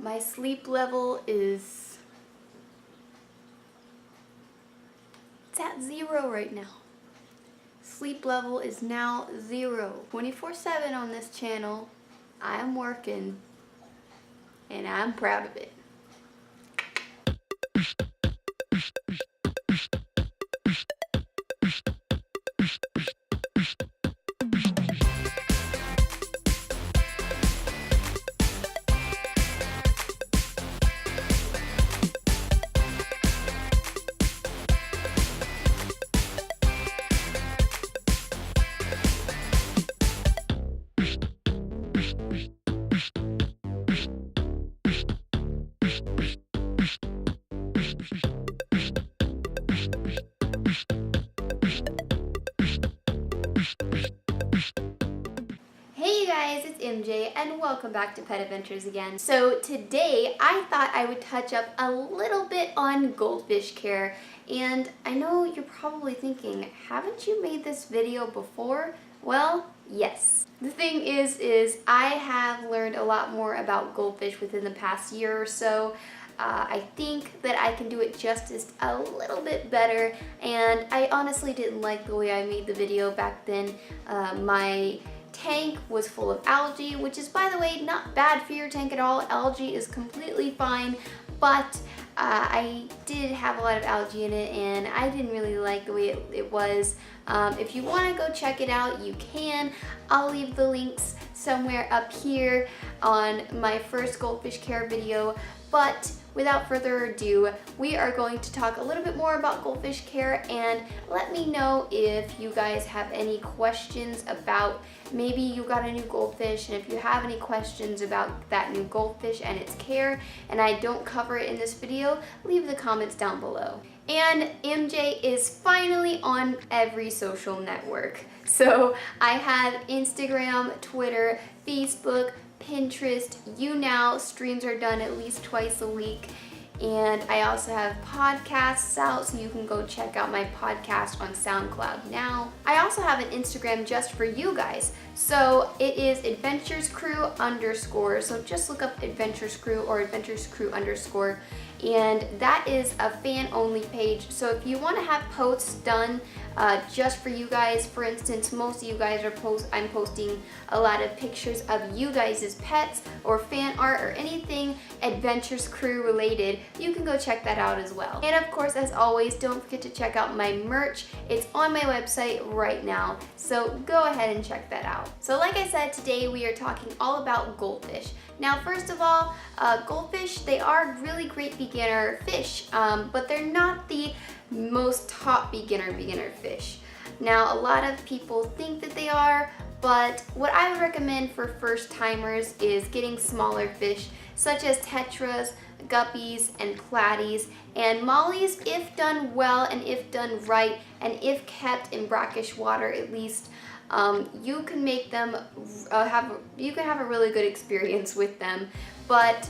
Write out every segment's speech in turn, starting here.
My sleep level is, it's at 0 right now. Sleep level is now 0. 24/7 on this channel. I am working and I'm proud of it. Hey you guys, it's MJ and welcome back to Pet Adventures again. So today I thought I would touch up a little bit on goldfish care, and I know you're probably thinking, haven't you made this video before? Well, yes. The thing is I have learned a lot more about goldfish within the past year or so. I think that I can do it just a little bit better, and I honestly didn't like the way I made the video back then. My tank was full of algae, which is, by the way, not bad for your tank at all. Algae is completely fine, but I did have a lot of algae in it and I didn't really like the way it was. If you want to go check it out, you can. I'll leave the links somewhere up here on my first goldfish care video, but without further ado, we are going to talk a little bit more about goldfish care, and let me know if you guys have any questions about, maybe you got a new goldfish, and if you have any questions about that new goldfish and its care and I don't cover it in this video, leave the comments down below. And MJ is finally on every social network. So I have Instagram, Twitter, Facebook, Pinterest, YouNow. Streams are done at least twice a week. And I also have podcasts out, so you can go check out my podcast on SoundCloud now. I also have an Instagram just for you guys. So it is AdventuresCrew_. So just look up Adventures Crew or AdventuresCrew_. And that is a fan-only page. So if you want to have posts done just for you guys, for instance, most of you guys are I'm posting a lot of pictures of you guys' pets or fan art or anything Adventures Crew related, you can go check that out as well. And of course, as always, don't forget to check out my merch. It's on my website right now, so go ahead and check that out. So like I said, today we are talking all about goldfish. Now, first of all, goldfish, they are really great beginner fish, but they're not the most top beginner fish. Now, a lot of people think that they are, but what I would recommend for first timers is getting smaller fish such as tetras, guppies, and platies, and mollies. If done well and if done right and if kept in brackish water at least, you can make them have a really good experience with them. But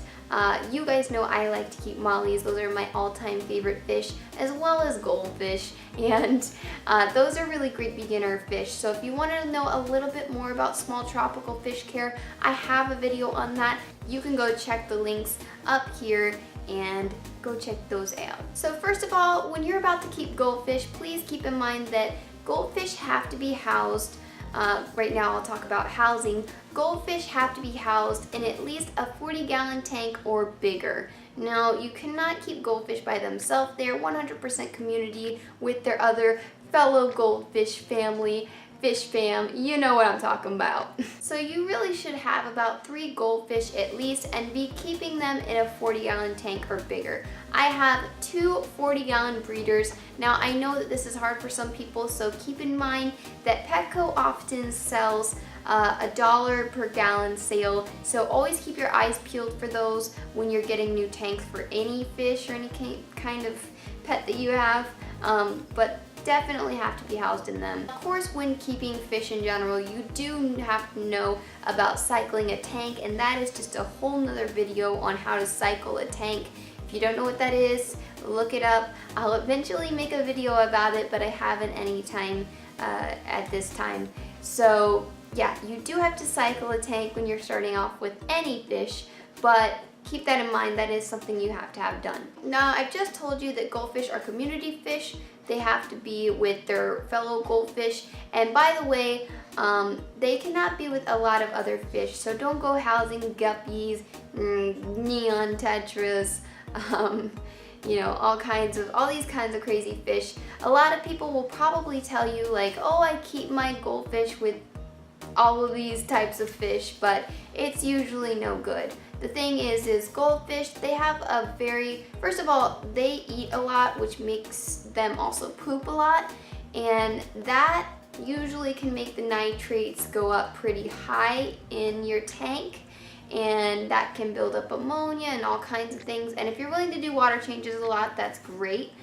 you guys know I like to keep mollies. Those are my all-time favorite fish, as well as goldfish, and those are really great beginner fish. So if you want to know a little bit more about small tropical fish care, I have a video on that. You can go check the links up here and go check those out. So first of all, when you're about to keep goldfish, please keep in mind that goldfish have to be housed. Right now I'll talk about housing. Goldfish have to be housed in at least a 40-gallon tank or bigger. Now, you cannot keep goldfish by themselves. They're 100% community with their other fellow goldfish family, fish fam, you know what I'm talking about. So you really should have about 3 goldfish at least and be keeping them in a 40-gallon tank or bigger. I have 2 40-gallon breeders. Now, I know that this is hard for some people, so keep in mind that Petco often sells $1 per gallon sale, so always keep your eyes peeled for those when you're getting new tanks for any fish or any kind of pet that you have, but definitely have to be housed in them. Of course, when keeping fish in general, you do have to know about cycling a tank, and that is just a whole nother video on how to cycle a tank. If you don't know what that is, look it up. I'll eventually make a video about it, but I haven't any time at this time. So yeah, you do have to cycle a tank when you're starting off with any fish, but keep that in mind. That is something you have to have done. Now, I've just told you that goldfish are community fish. They have to be with their fellow goldfish. And by the way, they cannot be with a lot of other fish. So don't go housing guppies, neon tetras, you know, all these kinds of crazy fish. A lot of people will probably tell you like, oh, I keep my goldfish with all of these types of fish, but it's usually no good. The thing is goldfish, they have a first of all, they eat a lot, which makes them also poop a lot, and that usually can make the nitrates go up pretty high in your tank, and that can build up ammonia and all kinds of things. And if you're willing to do water changes a lot, that's great.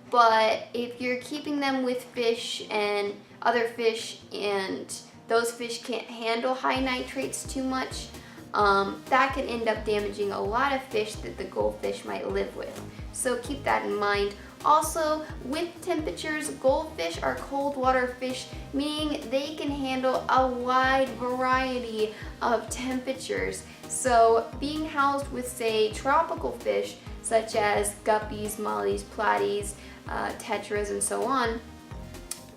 But if you're keeping them with fish and other fish and those fish can't handle high nitrates too much, that can end up damaging a lot of fish that the goldfish might live with. So keep that in mind. Also, with temperatures, goldfish are cold water fish, meaning they can handle a wide variety of temperatures. So being housed with, say, tropical fish, such as guppies, mollies, platies, tetras, and so on,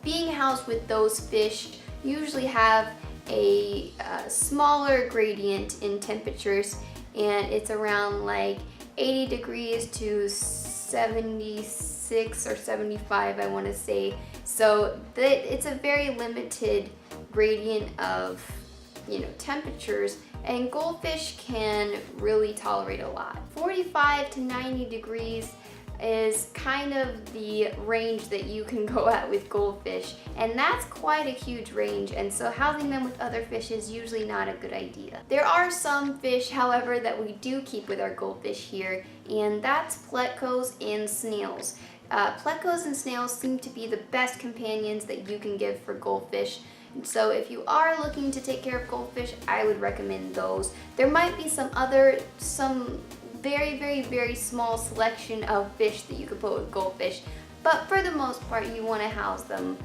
being housed with those fish usually have a smaller gradient in temperatures, and it's around like 80 degrees to 76 or 75, I want to say. So it's a very limited gradient of, you know, temperatures, and goldfish can really tolerate a lot. 45 to 90 degrees is kind of the range that you can go at with goldfish, and that's quite a huge range, and so housing them with other fish is usually not a good idea. There are some fish, however, that we do keep with our goldfish here, and that's plecos and snails. Plecos and snails seem to be the best companions that you can give for goldfish. So if you are looking to take care of goldfish, I would recommend those. There might be some very, very, very small selection of fish that you could put with goldfish, but for the most part, you want to house them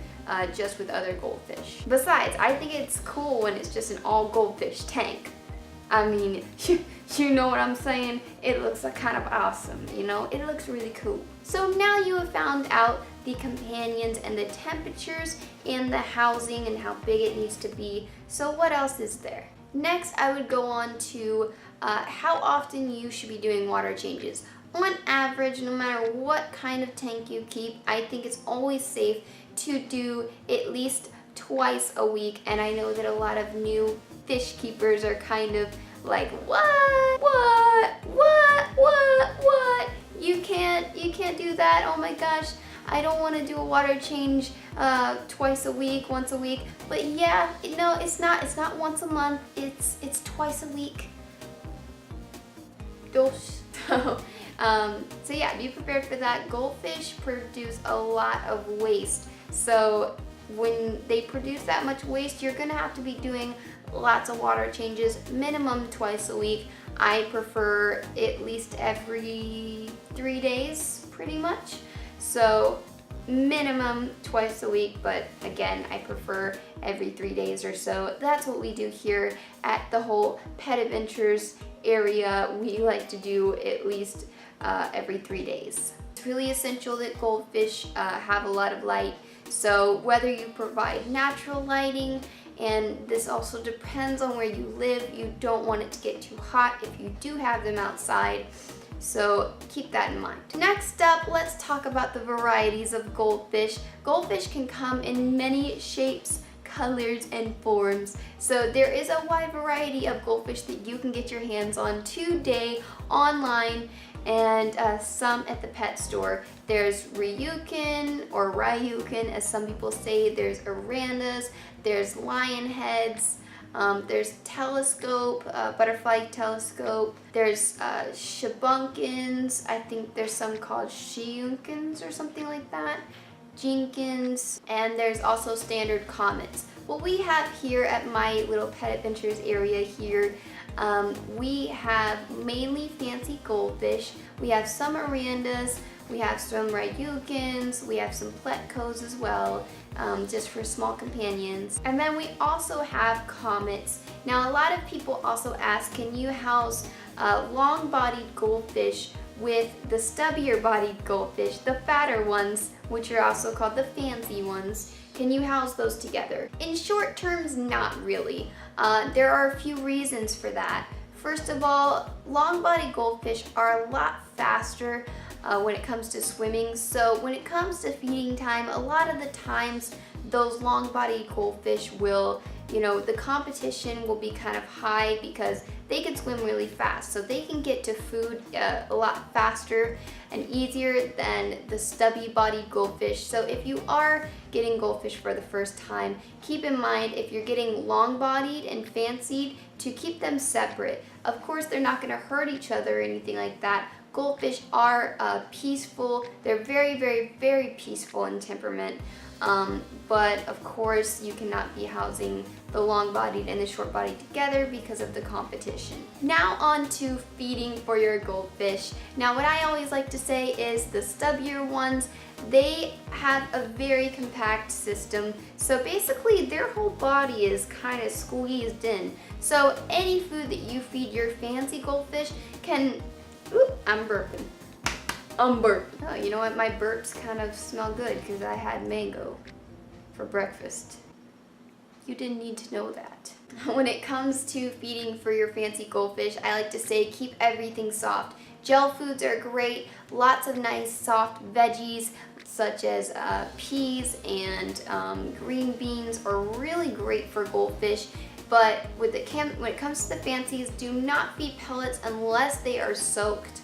just with other goldfish. Besides, I think it's cool when it's just an all goldfish tank. I mean, you know what I'm saying? It looks kind of awesome, you know? It looks really cool. So now you have found out the companions and the temperatures and the housing and how big it needs to be. So what else is there? Next, I would go on to how often you should be doing water changes. On average, no matter what kind of tank you keep, I think it's always safe to do at least twice a week. And I know that a lot of new fish keepers are kind of like, what? You can't do that. Oh my gosh, I don't want to do a water change twice a week, once a week. But yeah, no, it's not once a month. It's twice a week. So yeah, be prepared for that. Goldfish produce a lot of waste. So when they produce that much waste, you're gonna have to be doing lots of water changes, minimum twice a week. I prefer at least every 3 days, pretty much. So minimum twice a week, but again, I prefer every 3 days or so. That's what we do here at the whole Pet Adventures area. We like to do at least every 3 days. It's really essential that goldfish have a lot of light. So whether you provide natural lighting, and this also depends on where you live, you don't want it to get too hot if you do have them outside. So keep that in mind. Next up, let's talk about the varieties of goldfish. Goldfish can come in many shapes, colors, and forms. So there is a wide variety of goldfish that you can get your hands on today online, and some at the pet store. There's Ryukin, or Ryukin as some people say, there's Arandas, there's lion heads, there's telescope, butterfly telescope, there's shabunkins, I think there's some called shiunkins or something like that, jinkins, and there's also standard comets. What we have here at my little Pet Adventures area here, we have mainly fancy goldfish. We have some Arandas, we have some Ryukins, we have some Plecos as well, just for small companions. And then we also have comets. Now a lot of people also ask, can you house long-bodied goldfish with the stubbier-bodied goldfish, the fatter ones, which are also called the fancy ones. Can you house those together? In short terms, not really. There are a few reasons for that. First of all, long-bodied goldfish are a lot faster when it comes to swimming. So when it comes to feeding time, a lot of the times those long-bodied goldfish will, the competition will be kind of high because they can swim really fast. So they can get to food a lot faster and easier than the stubby-bodied goldfish. So if you are getting goldfish for the first time, keep in mind if you're getting long-bodied and fancied to keep them separate. Of course, they're not going to hurt each other or anything like that. Goldfish are peaceful. They're very, very, very peaceful in temperament. But of course, you cannot be housing the long-bodied and the short-bodied together because of the competition. Now on to feeding for your goldfish. Now what I always like to say is the stubbier ones, they have a very compact system. So basically their whole body is kind of squeezed in. So any food that you feed your fancy goldfish can, I'm burping. Oh, you know what? My burps kind of smell good because I had mango for breakfast. You didn't need to know that. When it comes to feeding for your fancy goldfish, I like to say keep everything soft. Gel foods are great. Lots of nice soft veggies such as peas and green beans are really great for goldfish. But when it comes to the fancies, do not feed pellets unless they are soaked.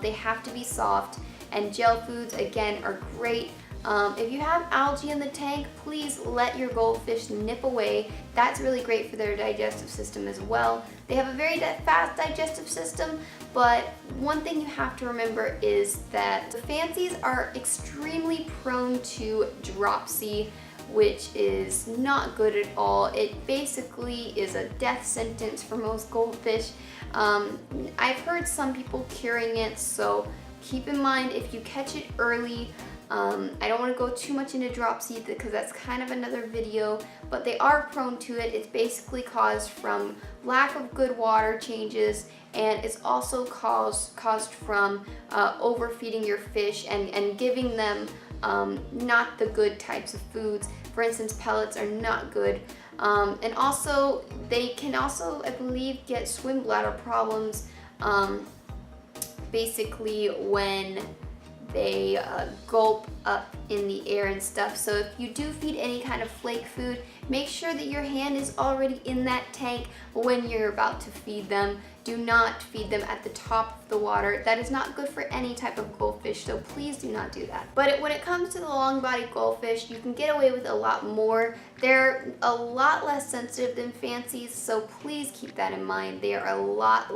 They have to be soft, and gel foods again are great. If you have algae in the tank, please let your goldfish nip away. That's really great for their digestive system as well. They have a very fast digestive system, but one thing you have to remember is that the fancies are extremely prone to dropsy, which is not good at all. It basically is a death sentence for most goldfish. I've heard some people curing it, so keep in mind if you catch it early. I don't want to go too much into dropsy because that's kind of another video, but they are prone to it. It's basically caused from lack of good water changes, and it's also caused from overfeeding your fish and giving them not the good types of foods. For instance, pellets are not good. And also, they can also, I believe, get swim bladder problems basically when they gulp up in the air and stuff. So if you do feed any kind of flake food, make sure that your hand is already in that tank when you're about to feed them. Do not feed them at the top of the water. That is not good for any type of goldfish, so please do not do that. But when it comes to the long-bodied goldfish, you can get away with a lot more. They're a lot less sensitive than fancies, so please keep that in mind. They are a lot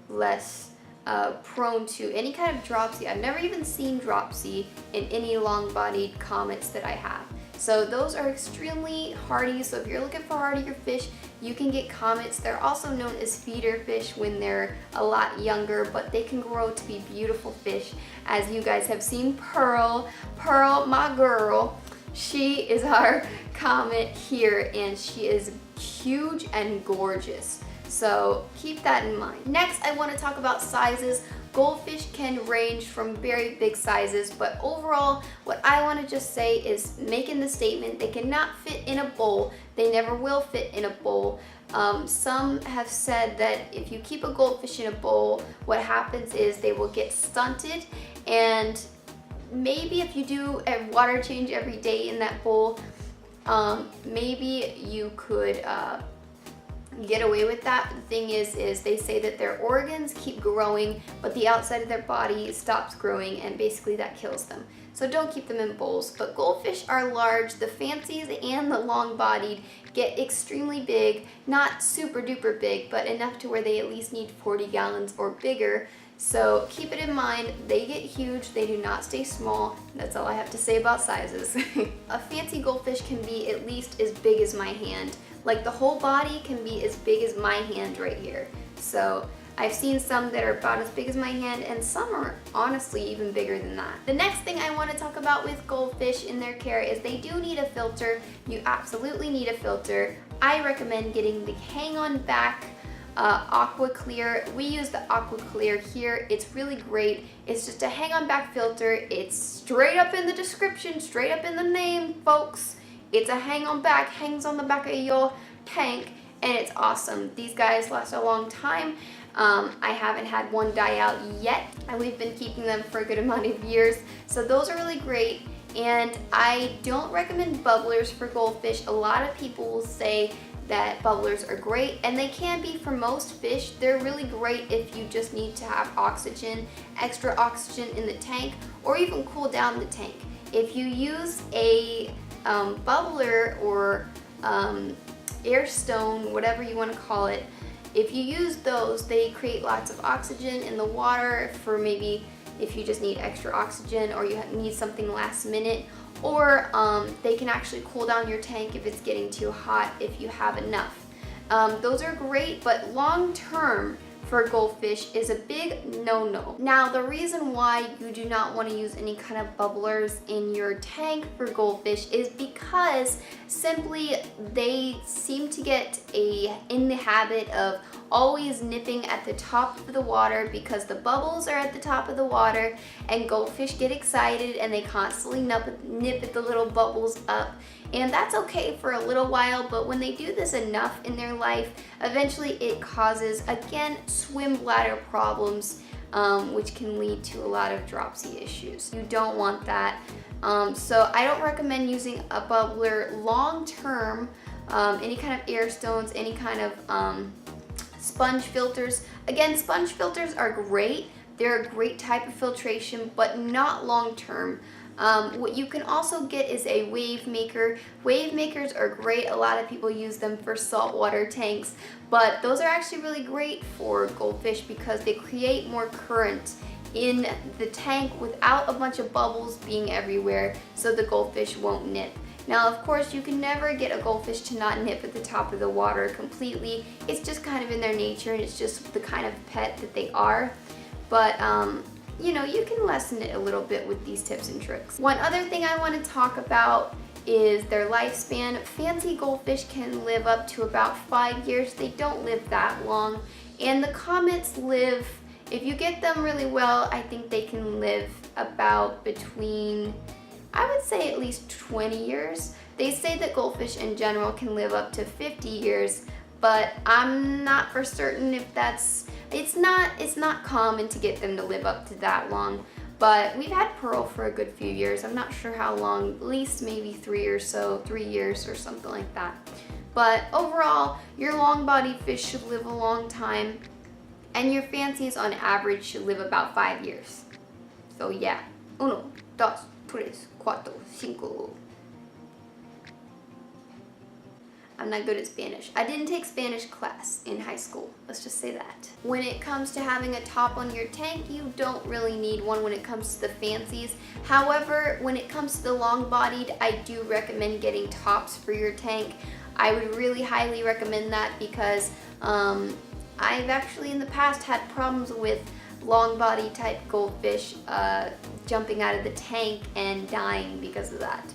less prone to any kind of dropsy. I've never even seen dropsy in any long-bodied comets that I have. So those are extremely hardy. So if you're looking for hardier fish, you can get comets. They're also known as feeder fish when they're a lot younger, but they can grow to be beautiful fish. As you guys have seen, Pearl, my girl, she is our comet here, and she is huge and gorgeous. So keep that in mind. Next, I want to talk about sizes. Goldfish can range from very big sizes, but overall, what I want to just say is making the statement they cannot fit in a bowl. They never will fit in a bowl. Some have said that if you keep a goldfish in a bowl, what happens is they will get stunted, and maybe if you do a water change every day in that bowl, maybe you could get away with that. The thing is they say that their organs keep growing, but the outside of their body stops growing, and basically that kills them. So don't keep them in bowls. But goldfish are large. The fancies and the long-bodied get extremely big, not super duper big, but enough to where they at least need 40 gallons or bigger. So keep it in mind, they get huge, they do not stay small. That's all I have to say about sizes. A fancy goldfish can be at least as big as my hand. Like the whole body can be as big as my hand right here. So I've seen some that are about as big as my hand, and some are honestly even bigger than that. The next thing I want to talk about with goldfish in their care is they do need a filter. You absolutely need a filter. I recommend getting the hang-on back Aqua Clear. We use the Aqua Clear here. It's really great. It's just a hang on back filter. It's straight up in the description, straight up in the name, folks. It's a hang on back, hangs on the back of your tank, and it's awesome. These guys last a long time. I haven't had one die out yet, and we've been keeping them for a good amount of years. So those are really great. And I don't recommend bubblers for goldfish. A lot of people will say that bubblers are great, and they can be for most fish. They're really great if you just need to have oxygen, extra oxygen in the tank, or even cool down the tank. If you use a bubbler or air stone, whatever you want to call it, if you use those, they create lots of oxygen in the water for maybe if you just need extra oxygen or you need something last minute, or they can actually cool down your tank if it's getting too hot if you have enough. Those are great, but long term for goldfish is a big no-no. Now, the reason why you do not want to use any kind of bubblers in your tank for goldfish is because simply they seem to get in the habit of always nipping at the top of the water because the bubbles are at the top of the water, and goldfish get excited and they constantly nip at the little bubbles up. And that's okay for a little while, but when they do this enough in their life, eventually it causes, again, swim bladder problems, which can lead to a lot of dropsy issues. You don't want that. So I don't recommend using a bubbler long term. Any kind of air stones, any kind of sponge filters. Again, sponge filters are great. They're a great type of filtration, but not long term. What you can also get is a wave maker. Wave makers are great. A lot of people use them for saltwater tanks, but those are actually really great for goldfish because they create more current in the tank without a bunch of bubbles being everywhere, so the goldfish won't nip. Now, of course, you can never get a goldfish to not nip at the top of the water completely. It's just kind of in their nature, and it's just the kind of pet that they are. But you know, you can lessen it a little bit with these tips and tricks. One other thing I want to talk about is their lifespan. Fancy goldfish can live up to about 5 years. They don't live that long. And the comets live, if you get them really well, I think they can live about between, I would say at least 20 years. They say that goldfish in general can live up to 50 years, but I'm not for certain if that's, it's not common to get them to live up to that long. But we've had Pearl for a good few years. I'm not sure how long, at least maybe 3 years or something like that. But overall, your long-bodied fish should live a long time, and your fancies on average should live about 5 years. So yeah, 1, 2, 3, 4, 5. I'm not good at Spanish. I didn't take Spanish class in high school, let's just say that. When it comes to having a top on your tank, you don't really need one when it comes to the fancies. However, when it comes to the long-bodied, I do recommend getting tops for your tank. I would really highly recommend that because I've actually in the past had problems with long body type goldfish jumping out of the tank and dying because of that.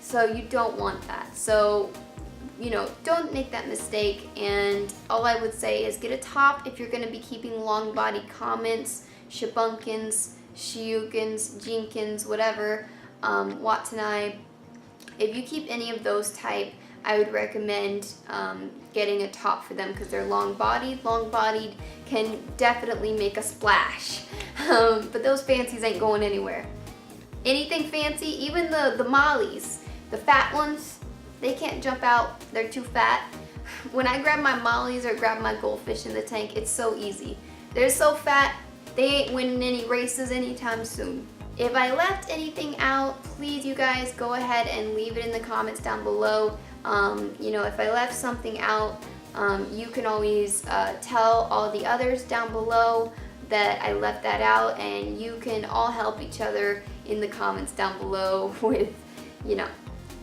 So you don't want that. So, you know, don't make that mistake, and all I would say is get a top if you're going to be keeping long-bodied comets, shabunkins, shiukins, jinkins, whatever, watanai. If you keep any of those type, I would recommend getting a top for them because they're long-bodied. Long-bodied can definitely make a splash, but those fancies ain't going anywhere. Anything fancy, even the mollies, the fat ones, they can't jump out, they're too fat. When I grab my mollies or grab my goldfish in the tank, it's so easy. They're so fat, they ain't winning any races anytime soon. If I left anything out, please you guys go ahead and leave it in the comments down below. You know, if I left something out, you can always tell all the others down below that I left that out, and you can all help each other in the comments down below with, you know,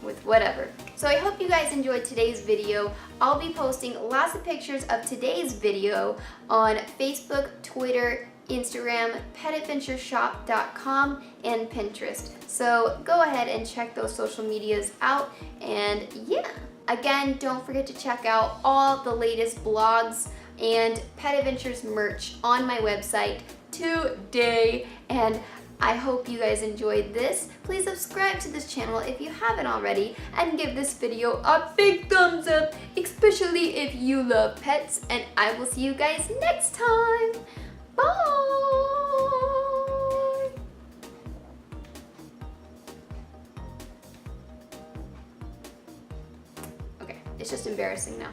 with whatever. So I hope you guys enjoyed today's video. I'll be posting lots of pictures of today's video on Facebook, Twitter, Instagram, petadventureshop.com, and Pinterest. So go ahead and check those social medias out, and yeah. Again, don't forget to check out all the latest blogs and Pet Adventures merch on my website today. And I hope you guys enjoyed this. Please subscribe to this channel if you haven't already, and give this video a big thumbs up, especially if you love pets. And I will see you guys next time. Bye! Okay, it's just embarrassing now.